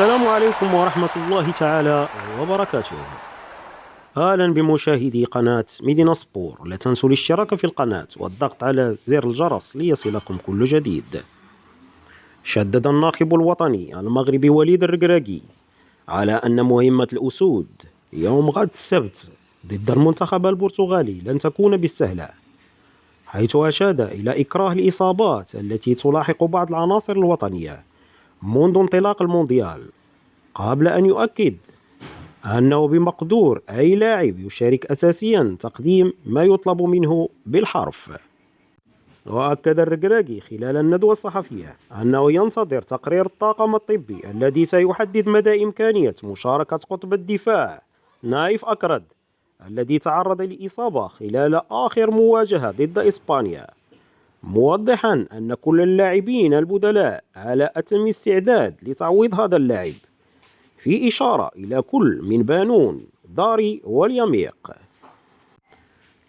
السلام عليكم ورحمة الله تعالى وبركاته. أهلا بمشاهدي قناة ميدينا سبور. لا تنسوا الاشتراك في القناة والضغط على زر الجرس ليصلكم كل جديد. شدد الناخب الوطني المغربي وليد الركراكي على أن مهمة الأسود يوم غد السبت ضد المنتخب البرتغالي لن تكون بالسهلة، حيث أشاد إلى إكراه الإصابات التي تلاحق بعض العناصر الوطنية منذ انطلاق المونديال، قبل أن يؤكد أنه بمقدور أي لاعب يشارك أساسيا تقديم ما يطلب منه بالحرف. وأكد الركراكي خلال الندوة الصحفية أنه ينتظر تقرير الطاقم الطبي الذي سيحدد مدى إمكانية مشاركة قطب الدفاع نايف أكرد الذي تعرض لإصابة خلال آخر مواجهة ضد إسبانيا، موضحا أن كل اللاعبين البدلاء على أتم استعداد لتعويض هذا اللاعب، في إشارة إلى كل من بانون، داري واليميق.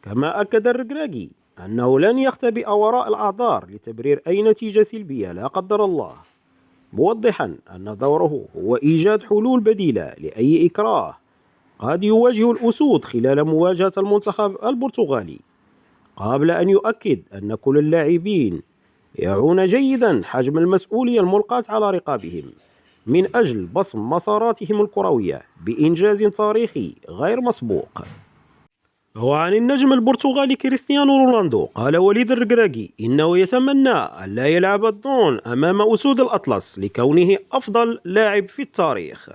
كما أكد الركراكي أنه لن يختبئ وراء الأعذار لتبرير أي نتيجة سلبية لا قدر الله، موضحا أن دوره هو إيجاد حلول بديلة لأي إكراه قد يواجه الأسود خلال مواجهة المنتخب البرتغالي، قبل أن يؤكد أن كل اللاعبين يعون جيدا حجم المسؤولية الملقاة على رقابهم من أجل بصم مساراتهم الكروية بإنجاز تاريخي غير مسبوق. وعن النجم البرتغالي كريستيانو رونالدو قال وليد الركراكي إنه يتمنى أن لا يلعب الدون أمام أسود الأطلس لكونه أفضل لاعب في التاريخ.